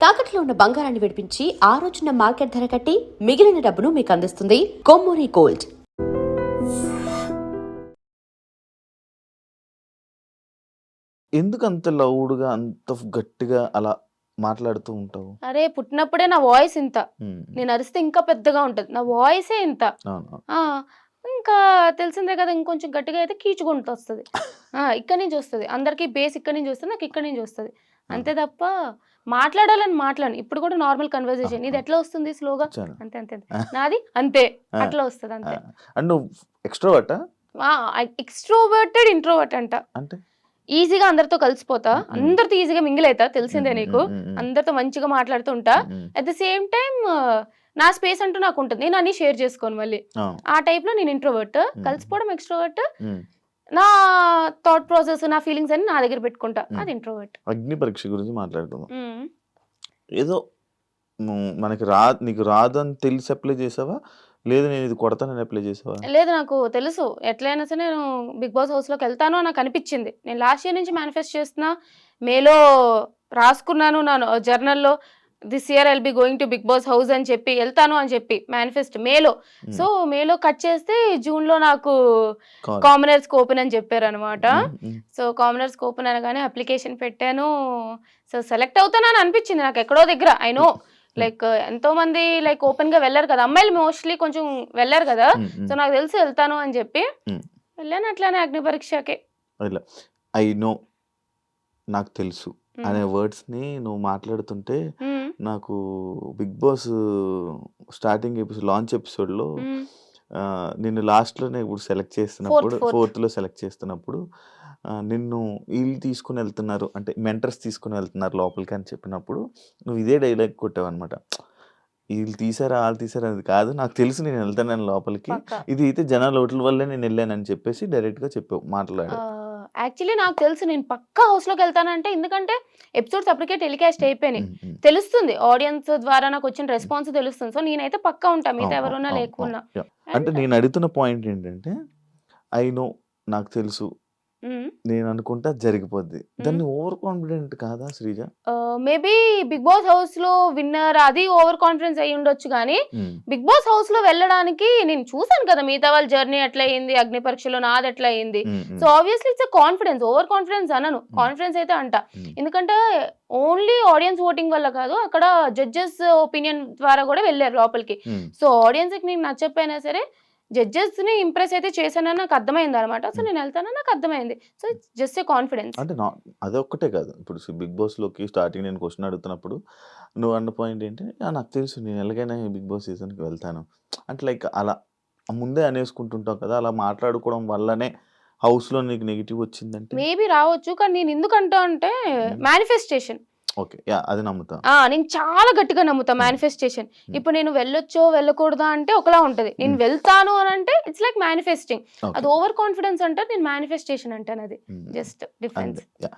తాకట్లో ఉన్న బంగారాన్ని విడిపించి ఆ రోజున మార్కెట్ ధర కట్టి మిగిలిన డబ్బును మీకు అందిస్తుంది కొమ్మూరి గోల్డ్. ఎందుకు అంత లౌడ్‌గా, అంత గట్టిగా అలా మాట్లాడుతూ ఉంటావు? అరే! పుట్టినప్పుడే నా వాయిస్ ఇంత. హ్మ్. నేను అరిస్తే ఇంకా పెద్దగా ఉంటది. నా వాయిసే ఇంత. అవును. ఆ! ఇంకా తెలిసిందే కదా! ఇంకొంచెం గట్టిగా అయితే కీచుకుంటొస్తది. ఇక్కడి నుంచి వస్తది. అందరికి బేస్ ఇక్కడి నుంచి వస్తది. నాకు ఇక్కడి నుంచి వస్తది. అంతే తప్ప మాట్లాడాలని మాట్లాడను. ఇప్పుడు కూడా నార్మల్ కన్వర్జేషన్. ఇది ఎట్లా వస్తుంది స్లోగా? చాలు. అంతే అంతే. నాది అంతే. ఆ! అట్లా వస్తది ఆ! అంతే. అండ్ నువ్వు ఎక్స్‌ట్రోవర్టా? ఆ! ఎక్స్‌ట్రోవర్టెడ్, ఇంట్రోవర్ట్ అంట. అంటే? ఈజీగా అందరితో కలిసిపోతా. అందరితో ఈజీగా మింగిల్ అయితా. తెలిసిందే నీకు. హ్మ్. అందరితో మంచిగా మాట్లాడుతూ ఉంటా. హ్మ్. అట్ ద సేమ్ టైమ్ నా స్పేస్ అంటూ నాకుంటది. నేను అన్నీ షేర్ చేసుకోను మళ్ళీ. అవును. ఆ టైప్‌లో నేను ఇంట్రోవర్ట్. కలిసిపోవడం ఎక్స్‌ట్రోవర్ట్. హ్మ్. నా థాట్ ప్రాసెస్, నా ఫీలింగ్స్ అన్నీ నా దగ్గర పెట్టుకుంటా. హ్మ్. అది ఇంట్రోవర్ట్. అగ్ని పరీక్ష గురించి మాట్లాడుకుందాం. హ్మ్. ఏదో మనకి నీకు రాదని తెలిసి అప్లై చేసావా? లేదు నేను ఇది కొడతానని అప్లై చేసావా? లేదు నాకు తెలుసు. ఎట్లైనా సరే నేను 'బిగ్ బాస్' హౌస్‌లోకెళ్తాను అని నాకనిపిచ్చింది. నేను లాస్ట్ ఇయర్ నుంచి మేనిఫెస్ట్ చేస్తున్నా. మేలో రాసుకున్నాను నా జర్నల్‌లో this year I'll be going to 'Bigg Boss' house అని చెప్పి ఎళ్తాను అని చెప్పి మేనిఫెస్ట్ మేలో. సో, మేలో కట్ చేస్తే జూన్‌లో నాకు కాదు. కామనర్స్‌కి ఓపెన్ అని చెప్పారనమాట. హ్మ్. సో, కామనర్స్‌కి ఓపెన్ అనగానే అప్లికేషన్ పెట్టాను. సో, సెలెక్ట్ అవుతానని అనిపిచ్చింది నాకెక్కడో దగ్గర. ఐ నో లైక్ ఎంతోమంది లైక్ ఓపెన్‌గా వెళ్లరు కదా! అమ్మాయిలు మోస్ట్‌లీ కొంచెం వెళ్లరు కదా! సో, నాకు తెలుసు ఎళ్తాను అని చెప్పి. వెళ్ళాను అట్లానే అగ్ని పరీక్షకి. ఇలా ఐ నో నాకు తెలుసు అనే వర్డ్స్‌ని నువ్వు మాట్లాడుతుంటే హ్మ్. నాకు 'బిగ్ బాస్' స్టార్టింగ్ లాంచ్ ఎపిసోడ్‌లో హ్మ్. నిన్ను లాస్ట్‌లోనే ఇప్పుడు సెలెక్ట్ చేస్తున్నప్పుడు ఫోర్త్. ఫోర్త్‌లో సెలెక్ట్ చేస్తున్నప్పుడు నిన్ను ఈళ్ళు తీసుకొని వెళ్తున్నారు అంటే మెంటర్స్ తీసుకొని వెళ్తున్నారు లోపలికి అని చెప్పినప్పుడు నువ్వు ఇదే డైలాగ్ కొట్టావన్నమాట. ఈళ్ళు తీసారా, ఆళ్ళు తీసారా అది కాదు. నాకు తెలుసు నేను వెళ్తానని లోపలికి. పక్కా. ఇది అయితే జనాల ఓట్ల వల్లే నేను వెళ్ళానని చెప్పేసి డైరెక్ట్‌గా చెప్పావు. మాట్లాడావు. యాక్చువల్లీ నాకు తెలుసు నేను పక్కా హౌస్‌లోకెళ్తానంటే ఎందుకంటే ఎపిసోడ్స్ అప్పటికే టెలికాస్ట్ అయిపోయినాయి. హ్మ్. హ్మ్. తెలుస్తుంది. ఆడియన్స్ ద్వారా నాకొచ్చిన రెస్పాన్స్ తెలుస్తుంది. సో, నేనైతే పక్కా ఉంటా. మిగతా అవును. ఎవరున్నా అవును. అవును. లేకున్నా. యాహ్! అంటే అండ్ నేను అడుగుతున్న పాయింట్ ఏంటంటే, ఐ నో నాకు తెలుసు. హ్మ్. నేను అనుకుంటా జరిగిపోద్ది. హ్మ్. దాన్ని ఓవర్ కాన్ఫిడెంట్ కాదా శ్రీజ? మేబీ 'బిగ్ బాస్' హౌస్‌లో విన్నర్ అది ఓవర్ కాన్ఫిడెన్స్ అయ్యుండొచ్చు గానీ, హ్మ్. 'బిగ్ బాస్' హౌస్‌లో వెళ్ళడానికి నేను చూసాను కదా! మిగతా వాళ్ళ జర్నీ ఎట్లా అయింది, అగ్ని పరీక్షలో నాదెట్లా అయింది. హ్మ్. సో, హ్మ్. Obviously it's a confidence. Over confidence అనను. హ్మ్. కాన్ఫిడెన్స్ అయితే అంటా. హ్మ్. ఎందుకంటే ఓన్లీ ఆడియన్స్ ఓటింగ్ వల్ల కాదు. అక్కడ జడ్జెస్ ఒపీనియన్ ద్వారా గూడా వెళ్లారు లోపలికి. హ్మ్. సో, ఆడియన్స్‌కి నేను నచ్చకపోయినా సరే, జడ్జెస్‌ని ఇంప్రెస్ అయితే చేశానని నాకు అర్థమైందనమాట. సో, హ్మ్. నేనెళ్తానని నాకు అర్థమైంది. So, it's just a confidence. అంటే అదొక్కటే కాదు. ఇప్పుడు 'బిగ్ బాస్‌లోకి' స్టార్టింగ్ నేను క్వెషన్ అడుగుతున్నప్పుడు నువ్వు అన్న పాయింట్ ఏంటి? నాకు తెలుసు నేను ఎలాగైనా ఈ 'బిగ్ బాస్' సీజన్‌కి వెళ్తాను. అంటే లైక్ అలా ముందే అనేసుకుంటుంటాం కదా! అలా మాట్లాడుకోవడం వల్లనే హౌస్‌లో నీకు నెగెటివ్ వచ్చిందంటే? మేబీ రావచ్చు. కానీ నేనెందుకంటా అంటే హ్మ్. మేనిఫెస్టేషన్. ఓకే. యాహ్! అది నమ్ముతా. నేను చాలా గట్టిగా నమ్ముతా హ్మ్. మేనిఫెస్టేషన్. హ్మ్. ఇప్పుడు నేను వెళ్ళొచ్చో, వెళ్ళకూడదా అంటే ఒకలా ఉంటది. నేను హ్మ్. వెళ్తాను అనంటే ఇట్స్ లైక్ మేనిఫెస్టింగ్. ఓకే. అది ఓవర్ కాన్ఫిడెన్స్ అంటారు. నేను మేనిఫెస్టేషన్ అంటానది. హ్మ్. జస్ట్ అంతే. డిఫరెన్స్. యాహ్!